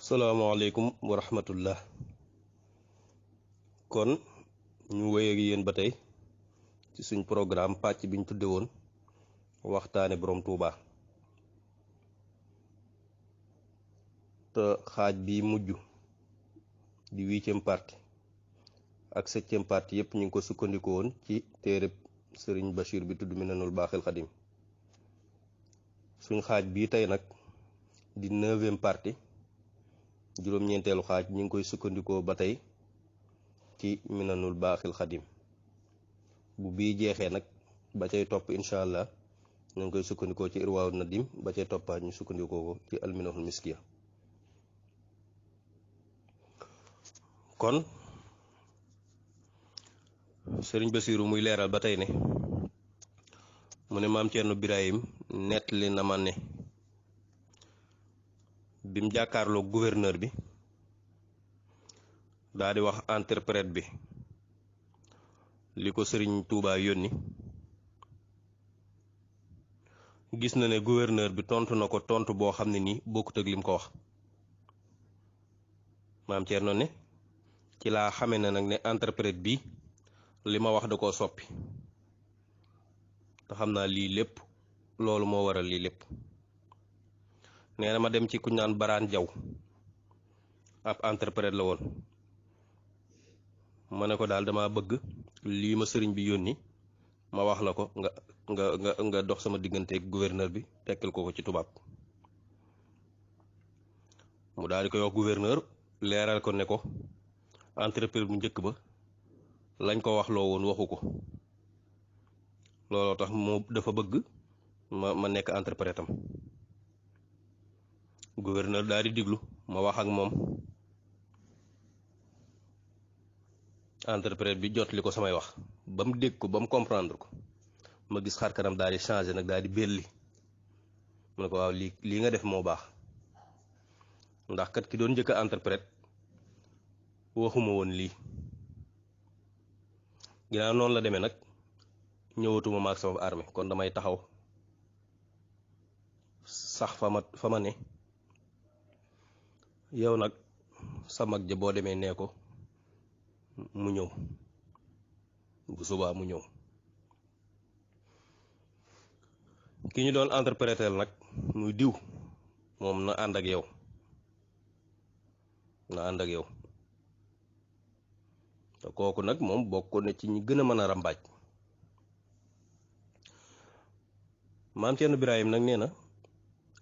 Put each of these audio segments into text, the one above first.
salaamaaleykum wa rahmatullah. kon ñu wéy ak yéen ba tey ci suñ programme pàcc biñ tudde woon waxtaane borom Touba te xaaj bi mujj di 8e partie ak 7e partie yépp ñu ngi ko sukkandiko woon ci téereb Sëriñ Bachir bi tudd Minanul Baaxil Xadim. suñ xaaj bii tey nag di 9e partie juróom-ñeenteelu xaaj ñu ngi koy sukkandikoo ba tey ci Minanul Baaxil Xadim. bu bii jeexee nag ba cay topp incha allah ñu ngi koy sukkandikoo ci Irwaaw Nadim, ba cay toppaat ñu sukkandikoo ko ci Alminahul Miskiya. kon Sëriñ Basiiru muy leeral ba tey ne mu ne maam Cerno Birahim nettali na ma ne bim jàkkaarloo gouverneur bi daa di wax interprète bi li ko Sëriñ Tuubaa yónni, gis na ne gouverneur bi tontu na ko tontu boo xam ne nii bokkut ak lim ko wax. maam Cerno ne ci laa xame ne nag ne interprète bi li ma wax da koo soppi, te xam naa lii lépp loolu moo waral lii lépp. nee na ma dem ci ku naan Baraan Jaw, ab interprète la woon. ma ne ko daal dama bëgg lii ma sëriñ bi yónni ma wax la ko nga dox sama digganteeg gouverneur bi tekkal ko ci tubaab. mu daal di koy wax gouverneur, leeral ko ne ko interprète bu njëkk ba lañ ko wax loo woon waxu ko, looloo tax mu dafa bëgg ma nekk interprète am. gouverneur daal di diglu ma wax ak moom, interprète bi jot li ko samay wax ba mu dégg ko ba mu comprendre ko. ma gis xar kanam daal di changé nag, daal di belli. mu ne ko waaw lii nga def moo baax, ndax kat ki doon njëkk a interprète waxuma woon lii. ginnaaw noonu la demee nag ñëwatuma maag sama armée, kon damay taxaw sax fa ma ne. yow nag sa mag ja boo demee nee ko mu ñëw, bu subaa mu ñëw. ki ñu doon interpréter nag muy diw, moom na ànd ak yow, te kooku nag moom bokkoon na ci ñi gën a mën a ràmbaaj. maam Cerno Birahim nag nee na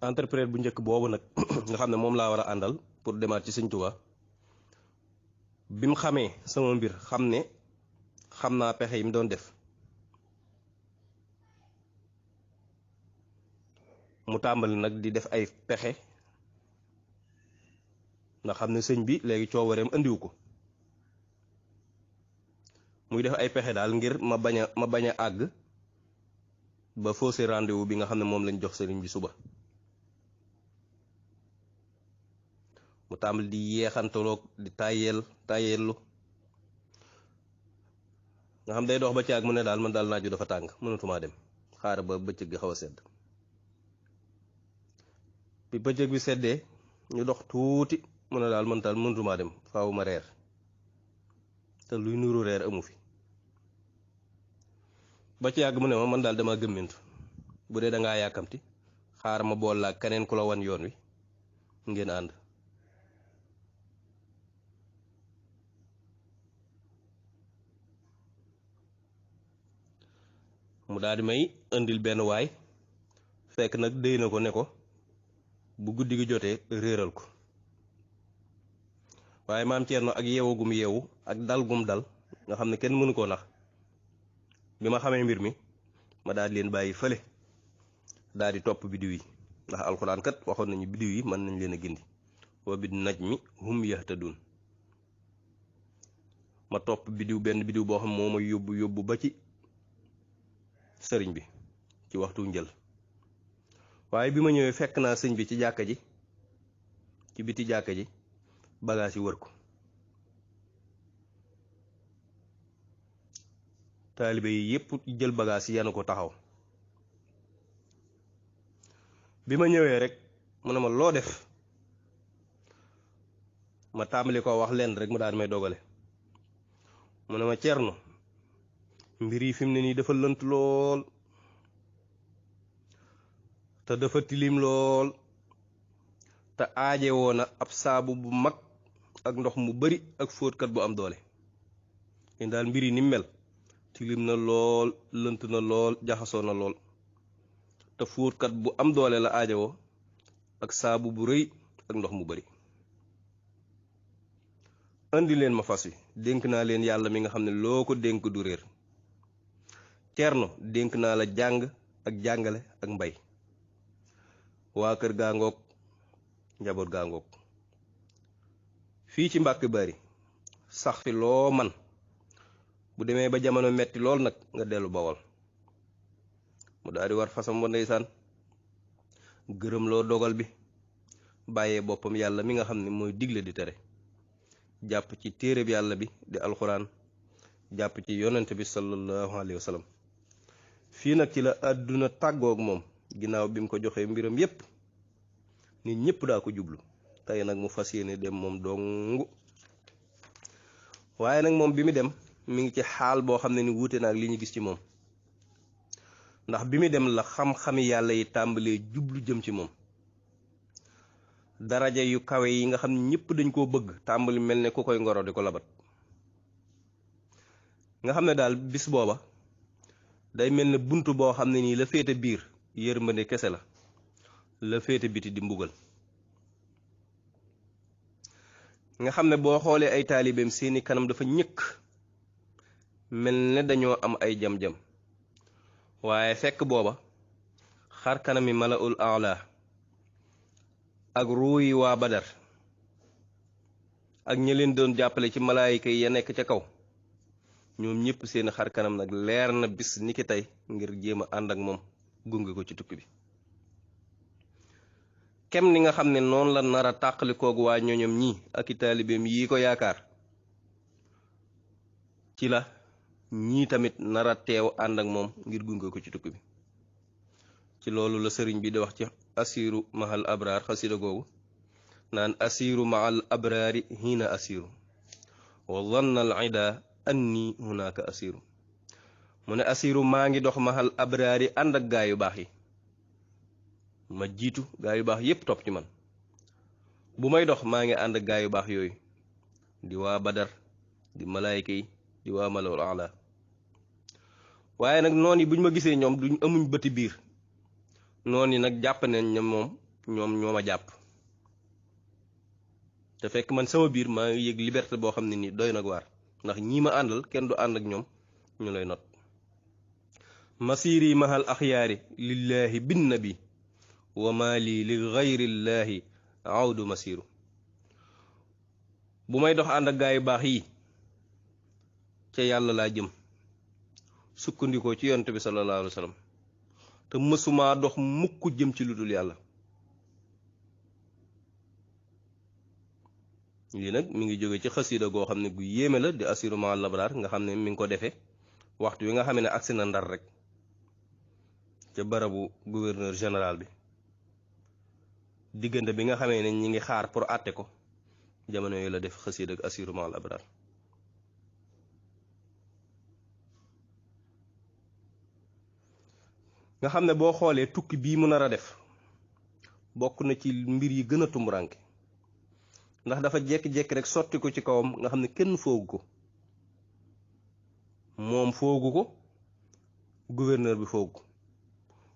interprète bu njëkk boobu nag nga xam ne moom laa war a àndal pour demaat ci Sëñ Tuubaa, bi mu xamee sama mbir xam ne xam naa pexe yi mu doon def, mu tàmbali nag di def ay pexe, ndax xam ne sëñ bi léegi coowareem andiwu ko. muy def ay pexe daal ngir ma bañ a àgg ba faussé rendez-vous bi nga xam ne moom lañ jox sëriñ bi suba. mu tàmbali di yeexantaloog di tàyyeelu nga xam day dox ba caag mu ne daal man daal naaju dafa tàng, mënatumaa dem, xaaral ba bëccëg gi xaw a sedd. bi bëccëg bi seddee ñu dox tuuti mu ne daal man daal mënatumaa dem, faaw ma reer, te luy nuru reer amu fi. ba ci yàgg mu ne ma man daal dama gëmmintu, bu dee dangaa yàkkamti xaaral ma bool laa keneen ku la wan yoon wi ngeen ànd. mu daal di may indil benn waay, fekk nag déy na ko ne ko bu guddi gi jotee réeral ko. waaye maam Cerno ak yeewu gum yeewu ak dal gum dal nga xam ne kenn mënu koo nax, bi ma xamee mbir mi ma daal di leen bàyyi fële, daal di topp biddiw yi, ndax alxuraan kat waxoon nañu biddiw yi mën nañ leen a gindi, wa bin najmi hum yahtadun. ma topp benn biddiw boo xam moo ma yóbbu ba ci sëriñ bi ci waxtu njël. waaye bi ma ñëwee fekk naa sëñ bi ci jàkka ji, ci biti jàkka ji, bagaas yi wër ko. taalibe yi yépp jël bagaas yi yanu ko taxaw. bi ma ñëwee rek mu ne ma loo def, ma tàmbali ko wax leen rek mu daal may dogale mu ne ma Ceerno mbir yi fi mu ne nii dafa lënt lool te dafa tilim lool te aaje woona ab saabu bu mag ak ndox mu bari ak fóotkat bu am doole leen daal mbir yi ni mel tilim na lool lënt na lool jaxasoo na lool te fóotkat bu am doole la aajowoo ak saabu bu rëy ak ndox mu bari andi leen ma fas wi dénk naa leen yàlla mi nga xam ne loo ko dénk du réer Ceerno dénk naa la jàng ak jàngale ak mbay waa kër gaa ngoog njaboot gaa ngoog fii ci Mbàkke Bari sax fi loo man bu demee ba jamono metti lool nag nga dellu Bawol mu daal di war fasam wa ndeysaan gërëm loo dogal bi bàyyee boppam yàlla mi nga xam ne mooy digle di tere jàpp ci téereb yàlla bi di alxuraan jàpp ci yonent bi sallallahu alayhi wa sallam fii nag ci la àdduna tàggoog moom ginnaaw bi mu ko joxee mbiram yépp nit ñépp daa ko jublu tey nag mu fas yéene dem moom dong waaye nag moom bi mu dem mi ngi ci xaal boo xam ne ni wuute na ak li ñu gis ci moom ndax bi mu dem la xam-xami yàlla yi tàmbalee jublu jëm ci moom daraja yu kawe yi nga xam ne ñépp dañ koo bëgg tàmbali mel ne ku koy ngoro di ko labat nga xam ne daal bis booba day mel ne bunt boo xam ne nii la féete biir yërmande kese la féete biti di mbugal nga xam ne boo xoolee ay taalibeem seeni kanam dafa ñëkk mel ne dañoo am ay jam-jam waaye fekk booba xar kanami malaul aala ak ruuyi waa Badar ak ñi leen doon jàppale ci malaayika yi ya nekk ca kaw ñoom ñëpp seeni xar kanam nag leer na bis niki tey ngir jéem a ànd ak moom gunge ko ci tukki bi kem ni nga xam ne noonu la nar a tàqali koogu waa ñoñom ñii ak i taalibeem yii ko yaakaar ci la ñii tamit nar a teew ànd ak moom ngir gunge ko ci tukki bi ci loolu la sëriñ bi di wax ci asiru mahal abraar xasida googu naan asiru mahal abraari hiina asiru wa zanna al ida anni hunaka asiru mu ne asiru maa ngi dox mahal abraari ànd ak gaa yu baax yi ma jiitu gaa yu baax yépp topp ci man bu may dox maa ngi ànd ak gaa yu baax yooyu di waa Badar di malaayika yi di waa malawul ala waaye nag noon yi buñ ma gisee ñoom duñ amuñ bëti biir noon yi nag jàpp nañ ne ñoom ñoo ma jàpp te fekk man sama biir maa ngi yëg liberté boo xam ne nii doy nag waar ndax ñii ma àndal kenn du ànd ak ñoom ñu lay not masiri mahal axyaari lillahi bin nabi wa mali li gayrillaahi awdu masiru bu may dox ànd ak gaa yu baax yi ca yàlla laa jëm sukkandikoo ci yonent bi sallallahu alayhi wa sallam te mësumaa dox mukk jëm ci lu dul yàlla lii nag mi ngi jóge ci xasida goo xam ne gu yéeme la di asiru ma labraar nga xam ne mi ngi ko defee waxtu wi nga xam ne agsi na Ndar rek ca barabu gouverneur général bi diggante bi nga xamee ne ñi ngi xaar pour àtte ko jamono yooyu la def xasida ak asiru ma labraar nga xam ne boo xoolee tukki bii mu nar a def bokk na ci mbir yi gën a tumburanke ndax dafa jekki-jekki rek sotti ko ci kawam nga xam ne kenn foogu ko moom foogu ko gouverneur bi foogu ko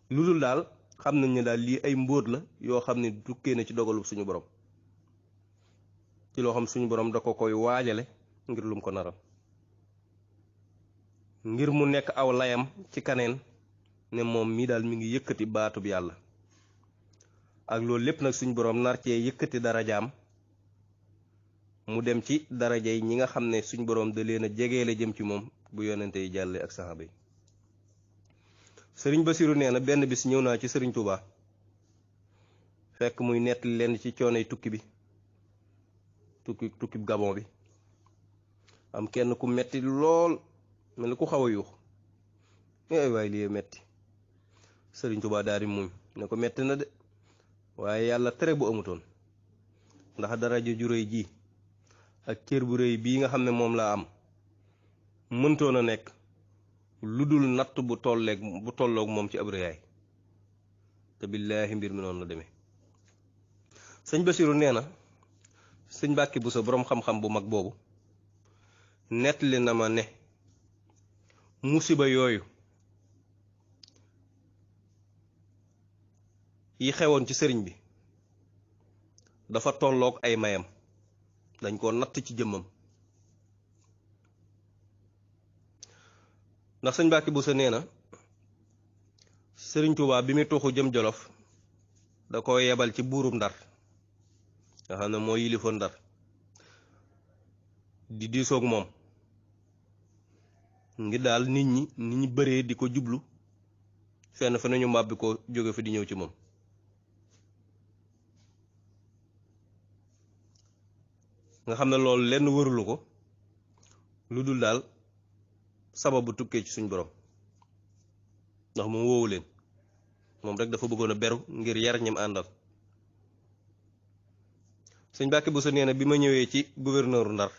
lu dul daal xam nañ ne daal lii ay mbóot la yoo xam ne tukkee na ci dogalu suñu borom ci loo xam suñu borom da ko koy waajale ngir lum ko naral ngir mu nekk aw layam ci kaneen ne moom mii daal mi ngi yëkkati baatub yàlla ak loolu lépp nag suñu borom nar cee yëkkati darajaam mu dem ci daraja yi ñi nga xam ne suñ borom da leen a jegeele jëm ci moom bu yonente yi jàlle ak saxaaba yi sëriñ Basiru nee na benn bis ñëw naa ci sëriñ Touba fekk muy nett lenn ci coonoy tukki bi tukki Gabon bi am kenn ku metti lool mel ni ku xaw a yuux ay waay lii metti sëriñ Touba daal di muñ ne ko metti na de waaye yàlla tere bu amutoon ndax daraja ju réy ji ak cër bu rëy bii nga xam ne moom laa am mëntoon a nekk lu dul natt bu tolloog moom ci ab rëyaay te billaahi mbir mi noonu la demee. sëñ Basiru nee na sëñ Mbàkke Buso boroom xam-xam bu mag boobu nettali na ma ne musiba yooyu yi xewoon ci sëriñ bi dafa tolloog ay mayam, dañ koo natt ci jëmmam. ndax sëñ Mbàkke Buso nee na sëriñ Tuubaa bi muy tuuxu jëm Jolof da ko yebal ci buurub Ndar nga xam ne moo yilifoon Ndar di diisoog moom ngir daal nit ñi bëree di ko jublu fenn fa nañu màbbi ko jóge fi di ñëw ci moom. nga xam ne loolu lenn wërulu ko lu dul daal sababu tukkee ci suñ borom, ndax moom woowu leen, moom rek dafa bëggoon a beru ngir yar ñim àndal. sëñ Mbàkke Buso nee na bi ma ñëwee ci gouverneuru Ndar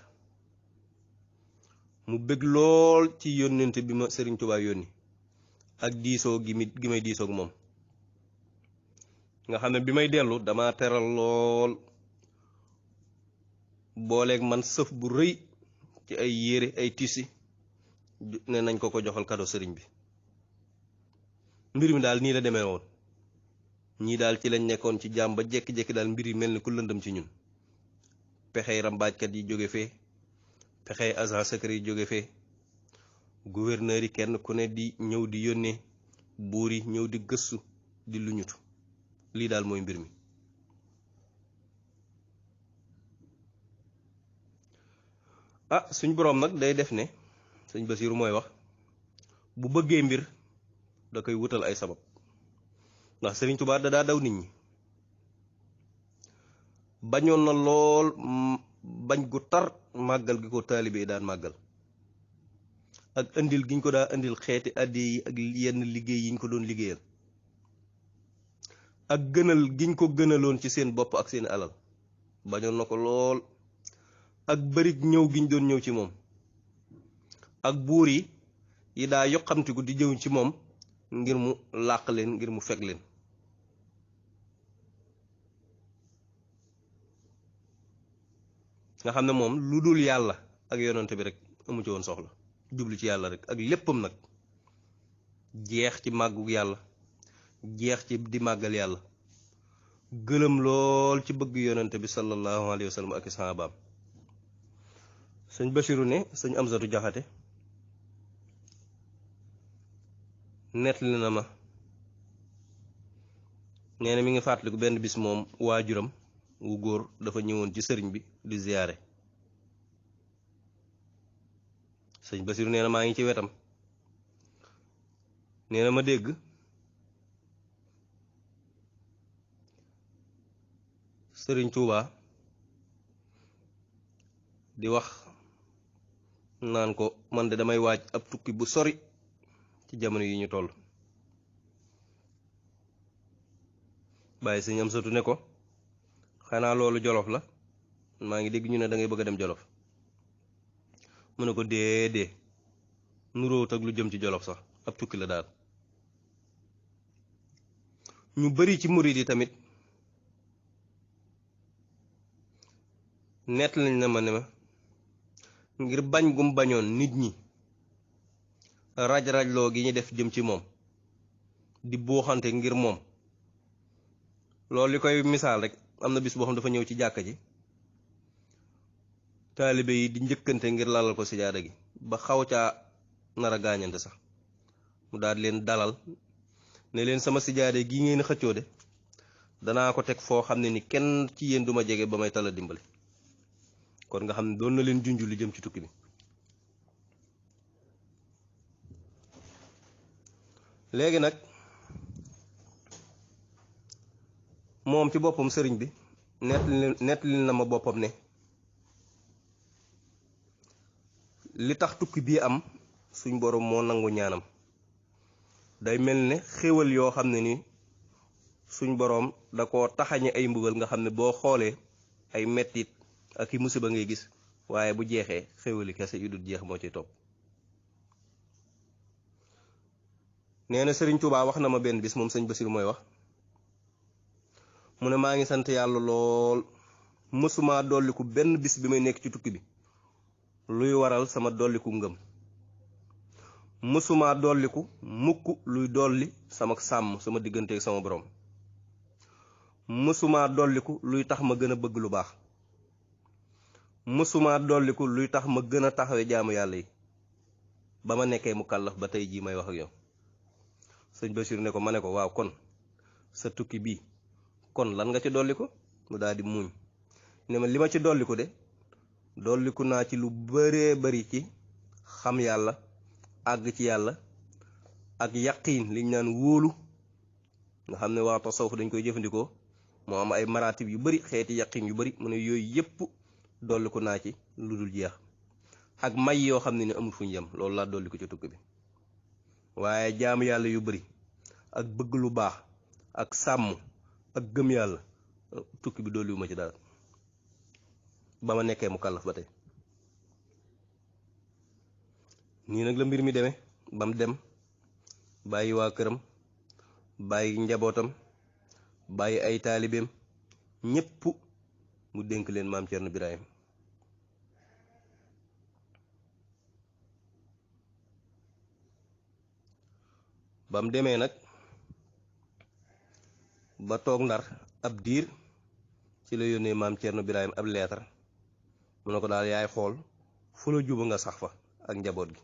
mu bëgg lool ci yónnent bi ma Sëriñ Tuubaa yónni ak diisoo gi may diisoog moom. nga xam ne bi may dellu dama teral lool, booleeg man sëf bu rëy ci ay yére ay tisi ne nañ ko joxal kado sëriñ bi. mbir mi daal nii la demee woon, ñii daal ci lañ nekkoon ci jàmm ba jekki-jekki daal mbir yi mel ni ku lëndëm ci ñun. pexey rambaajkat yi jóge fee, pexey agent secret yi jóge fee, gouverneur yi kenn ku ne di ñëw di yónnee, buur yi ñëw di gëstu di luñutu. lii daal mooy mbir mi. suñ boroom nag day def ne, sëñ Basiiru mooy wax, bu bëggee mbir da koy wutal ay sabab. ndax Sëriñ Tuubaa da daa daw nit ñi, bañoon na lool bañ gu tar màggal gi ko taalibe yi daan màggal, ak indil giñ ko daa indil xeeti addi yi ak yenn liggéey yiñ ko doon liggéeyal, ak gënal giñ ko gënaloon ci seen bopp ak seen alal bañoon na ko lool, ak bërig ñëw giñ doon ñëw ci moom, ak buur yi daa yoqamtiku di jëw ci moom ngir mu làq leen, ngir mu fekk leen. nga xam ne moom lu dul yàlla ak yonante bi rek amu ci woon soxla, jublu ci yàlla rek ak léppam nag jeex ci màggu yàlla, jeex ci di màggal yàlla, gëlëm lool ci bëgg yonante bi sallallahu alayhi wa sallam ak i sahabaam. sëñ Basiru ne sëñ Amsatu Jaxate nettali na ma, nee na mi ngi fàttaliku benn bis moom waajuram wu góor dafa ñëwoon ci sëriñ bi di ziyaare. sëñ Basiru nee na maa ngi ci wetam, nee na ma dégg sëriñ Tuubaa di wax naan ko man de damay waaj ab tukki bu sori ci jamono yi ñu toll. bàyyi sëñ Amsatu ne ko xanaa loolu Jolof la, maa ngi dégg ñu ne da ngay bëgg a dem Jolof. mu ne ko déedee nuróowut ak lu jëm ci Jolof sax, ab tukki la daal. ñu bari ci murid yi tamit nett lañ na ma ne ma ngir bañ gum bañoon nit ñi raj-rajloo gi ñu def jëm ci moom di buuxante ngir moom. loolu li koy misaal rek, am na bis boo xam dafa ñëw ci jàkka ji, taalibe yi di njëkkante ngir lalal ko sijaada gi ba xaw caa nar a gaañante sax, mu daal leen dalal ne leen sama sijaada gi ngeen xëccoo de danaa ko teg foo xam ne ni kenn ci yéen duma jege ba may tala dimbali. kon nga xam ne doon na leen junju li jëm ci tukki bi. léegi nag moom ci boppam sëriñ bi nettali na ma boppam ne li tax tukki bii am suñ borom moo nangu ñaanam. day mel ne xéwal yoo xam ne ni suñ boroom da koo taxañe ay mbugal nga xam ne boo xoolee ay mettit ak i musiba ngay gis, waaye bu jeexee xéwali kese yu dul jeex moo ci topp. nee na Sëriñ Tuubaa wax na ma benn bis moom sëñ Basiru mooy wax mu ne maa ngi sant yàlla lool mësuma dolliku benn bis bi may nekk ci tukki bi luy waral sama dolliku ngëm, mësuma dolliku mukk luy dolli sama sàmm sama diggante ak sama borom, mësuma dolliku luy tax ma gën a bëgg lu baax, mësuma dolliku luy tax ma gën a taxawe jaamu yàlla yi ba ma nekkee mu kàllaf ba tey jii may wax ak yow. sëñ Basiru ne ko ma ne ko waaw kon sa tukki bii kon lan nga ci dolliku? mu daal di muuñ ne ma li ma ci dolliku de dolliku naa ci lu bëree bëri ci xam yàlla, àgg ci yàlla ak yaqiin liñ naan wóolu nga xam ne waa tasawuf dañ koy jëfandikoo moo am ay maratib yu bari, xeeti yaqiin yu bari mu ne yooyu yépp dolliku naa ci lu dul jeex ak may yoo xam ne ni amul fu ñu yem. loolu laa dolliku ci tukki bi. waaye jaamu yàlla yu bari ak bëgg lu baax ak sàmm ak gëm yàlla tukki bi dolliwuma ci dara ba ma nekkee mu kàllaf ba tey. nii nag la mbir mi demee ba mu dem bàyyi waa këram, bàyyi njabootam, bàyyi ay taalibeem ñépp mu dénk leen maam Cerno Birahim. ba mu demee nag ba toog Ndar ab diir ci la yónnee maam Cerno Birahim ab leetar mu ne ko daal yaay xool fu la juba nga sax fa ak njaboot gi.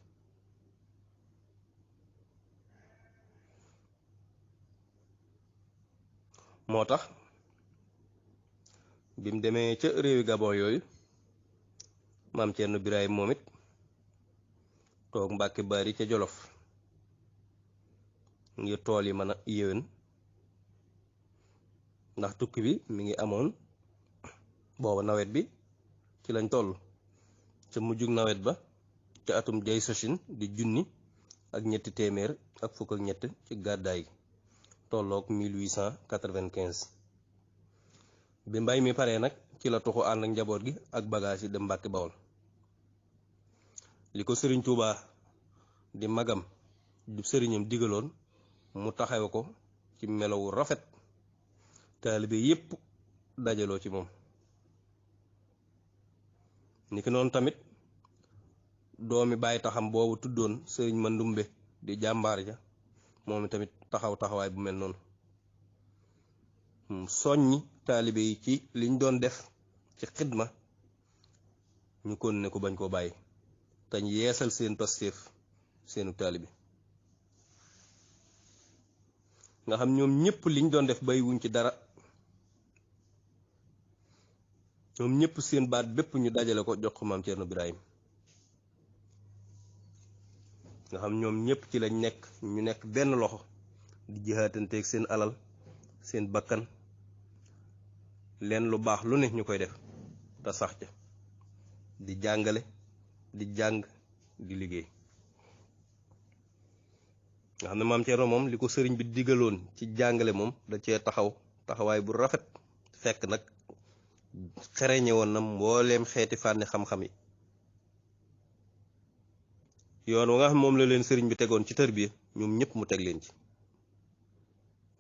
moo tax bi mu demee ca réewi Gabon yooyu maam Cerno Birahim moom it toog Mbàkke Bari ca Jolof ngir tool yi mën a yéwén ndax tukki bi mi ngi amoon booba nawet bi ci lañ toll ca mujjug nawet ba ca atum jay sochin di 1753 ci gàddaay gi tolloog 1895. bi mbay mi paree nag ci la tuxu ànd ak njaboot gi ak bagage yi dem Mbàkke Bawol. li ko Sëriñ Tuubaa di magam di sëriñam digaloon mu taxawe ko ci melowu rafet, taalibe yépp dajaloo ci moom. niki noonu tamit doomi bàyyi taxam boobu tuddoon sëriñ Mandumbe di jàmbaar ja moom tamit taxawaay bu mel noonu soññi taalibe yi ci liñ doon def ci xidma ñu kon ne ko bañ koo bàyyi tañ yeesal seen pastéef seenu taalibe nga xam ñoom ñëpp liñ doon def bàyyiwuñ ci dara. ñoom ñëpp seen baat bépp ñu dajale ko jox ko maam Cerno Birahim nga xam ñoom ñëpp ci lañ nekk ñu nekk benn loxo di jihaatanteeg seen alal seen bakkan leen lu baax lu ne ñu koy def te sax ca di jàngale di jàng di liggéey. nga xam ne maam Cerno moom li ko sëriñ bi digaloon ci jàngale moom da cee taxawaay bu rafet, fekk nag xereñe woon na mbooleem xeeti fànni xam-xam yi. yoon wa nga xam moom la leen sëriñ bi tegoon ci tarbiya ñoom ñëpp mu teg leen ci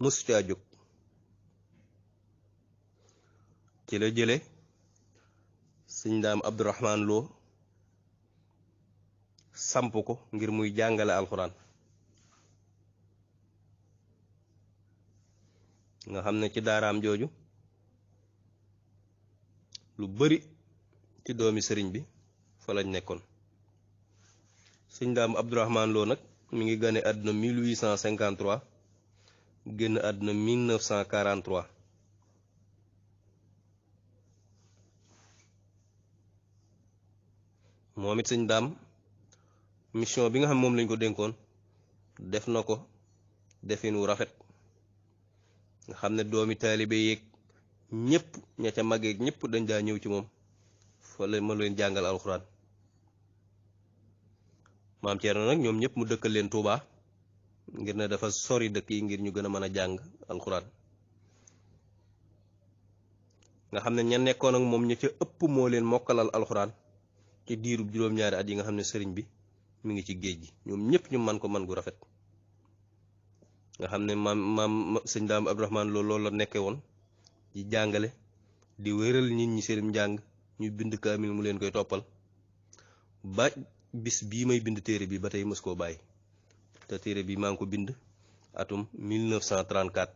mësu caa jóg. ci la jële sëñ Daam Abdourahman Lo samp ko ngir muy jàngale alxuraan nga xam ne ci daaraam jooju lu bari ci doomi sëriñ bi fa lañ nekkoon. sëñ Daam Abdourahman Lo nag mi ngi gane àdduna 1853 génn àdduna 1943. moom it sëñ Daam mission bi nga xam moom lañ ko dénkoon def na ko defin wu rafet nga xam ne doomi taalibe yeeg ñëpp ña ca màggeeg ñëpp dañ daa ñëw ci moom fa la ma leen jàngal alxuraan. maam Cerno nag ñoom ñëpp mu dëkkal leen Touba ngir ne dafa sori dëkk yi ngir ñu gën a mën a jàng alxuraan nga xam ne ña nekkoon ak moom ña ca ëpp moo leen mokkalal alxuraan ci diirub juróom-ñaari at yi nga xam ne sëriñ bi mi ngi ci géej gi ñoom ñëpp ñu man ko man gu rafet nga xam ne maam sëñ Daam Abdourahmane loolu la nekkee woon di jàngale di wéral nit ñi seen njàng ñu bind kaamil mu leen koy toppal ba bis bii may bind téere bi ba tey mës koo bàyyi te téere bi maa ngi ko bind atum 1934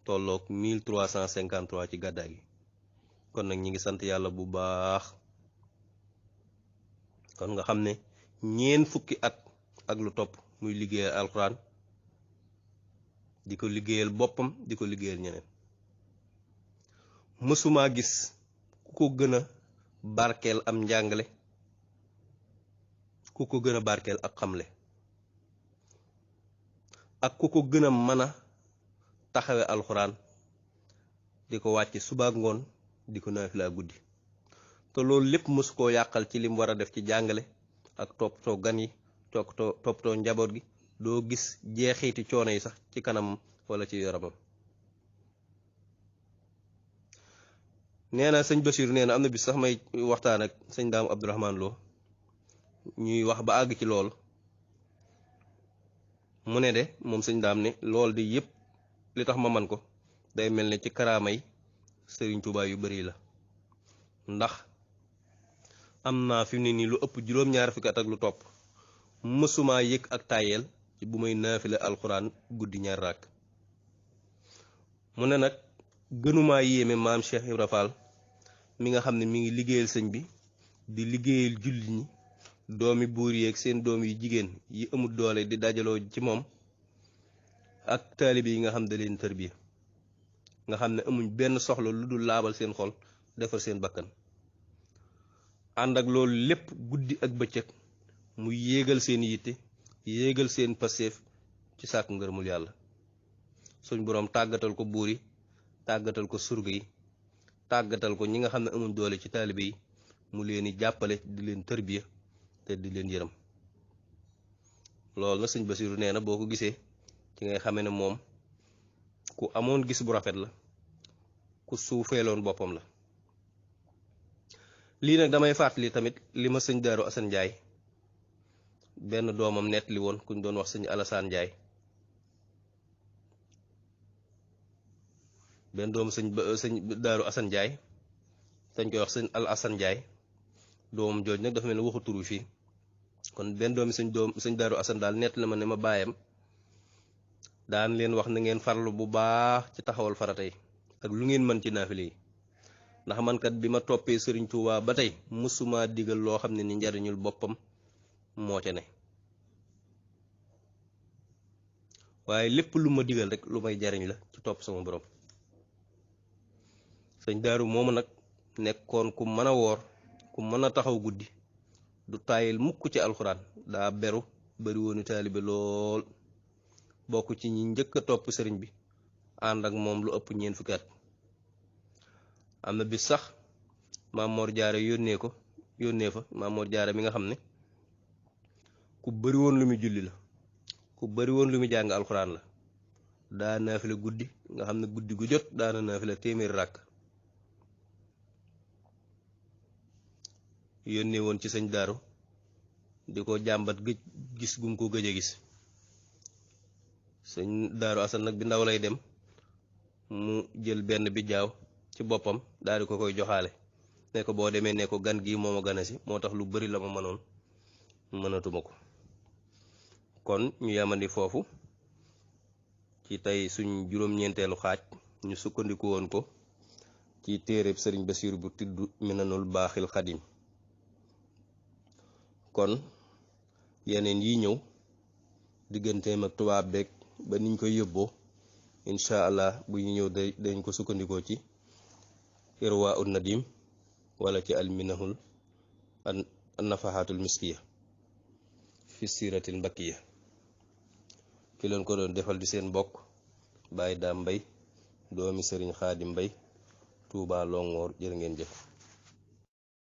tolloog 1353 ci gàddaay gi kon nag ñi ngi sant yàlla bu baax kon nga xam ne ñeen fukki at ak lu topp muy liggéeyal alxuraan di ko liggéeyal boppam di ko liggéeyal ñeneen mësumaa gis ku ko gën a barkeel am njàngale ku ko gën a barkeel ak xamle ak ku ko gën a mën a taxawe alxuraan di ko wàcce suba ak ngoon di ko naafila guddi te loolu lépp mësu koo yàqal ci lim war a def ci jàngale ak toppatoo gan yi toppatoo njaboot gi doo gis jeexiiti coono yi sax ci kanamam wala ci yaramam. nee na sëñ Bachir nee na am na bis sax may waxtaan ak sëñ Daam Abdourahmane Lo ñuy wax ba àgg ci lool mu ne de moom sëñ Daam ne lool di yëpp li tax ma man ko day mel ne ci karaama yi sëriñ Tuubaa yu bari la ndax am naa fi mu ne nii lu ëpp juróom-ñaar fukki at ak lu topp mësumaa yëg ak tàyyeel ci bu may naafile alxuraan guddi ñaar raak mu ne nag gënumaa yéeme maam Cheikh Ibra Fall mi nga xam ne mi ngi liggéeyal sëñ bi di liggéeyal jullit ñi doomi buur yeeg seen doom yu jigéen yi amul doole di dajaloo ci moom ak taalibe yi nga xam da leen tërbiya nga xam ne amuñ benn soxla lu dul laabal seen xol defar seen bakkan ànd ak loolu lépp guddi ak bëccëg mu yéegal seen yitte yéegal seen passeef ci sàkk ngërëmul yàlla suñ boroom tàggatal ko buur yi tàggatal ko surga yi tàggatal ko ñi nga xam ne amuñ doole ci taalibe yi mu leen di jàppale di leen tërbiya te di leen yërëm loolu na sëñ Basiru nee na boo ko gisee ci ngay xamee ne moom ku amoon gis bu rafet la ku suufeeloon boppam la lii nag damay fàttali tamit li ma sëñ Daaru Asan Njaay benn doomam nettali woon kuñ doon wax sëñ Alasaan Njaay benn doom sëñ Daaru Asan Njaay dañ koy wax sëñ Al Asan Njaay doomam jooj nag dafa mel ne waxu turu fii kon benn doomi sëñ Daaru Asan daal nett la ma ne ma baayam daan leen wax na ngeen farlu bu baax ci taxawal farata yi ak lu ngeen mën ci naafile yi ndax mankat bi ma toppee sëriñ Tuubaa ba tey mësuma digal loo xam ne ni njariñul boppam moo ca ne waaye lépp lu ma digal rek lu may jariñ la ci topp sama borom sëñ Daaru moomu nag nekkoon ku mën a woor ku mën a taxaw guddi du tàyyil mukk ci alxuraan daa beru bari woonu taalibe lool bokk ci ñi njëkk a topp sëriñ bi ànd ak moom lu ëpp ñeent fukki at am na bis sax Maam Mor Jaara yónnee fa Maam Mor Jaara mi nga xam ne ku bari woon lu muy julli la ku bari woon lu muy jàng alxuraan la daa naafila guddi nga xam ne guddi gu jot daana naafila téeméeri ràkk yónnee woon ci sëñ Daaru di ko jàmbat gis gum ko gëj a gis sëñ Daaru Asan nag bi ndaw lay dem mu jël benn bi jaaw ci boppam daal di ko koy joxaale ne ko boo demee ne ko gan gii moo ma gane si moo tax lu bari la ma mënoon mënatuma ko kon ñu yamandi foofu ci tey suñ juróom-ñeenteelu xaaj ñu sukkandiku woon ko ci téereb sëriñ Basiiru bu tudd Minanul Baaxil Xadim kon yeneen yi ñëw digganteem ak tubaab beeg ba niñ koy yóbboo incha allah bu ñu ñëw dañ ko sukkandikoo ci Irwaa un Nadim wala ci alminahul an nafahatul miskiya fi siratil mbakkiya ki leen ko doon defal di seen mbokk Baye Dame Mbaye doomi Sëriñ Xaadim Mbay Tuubaa Longoor jërë ngeen jëf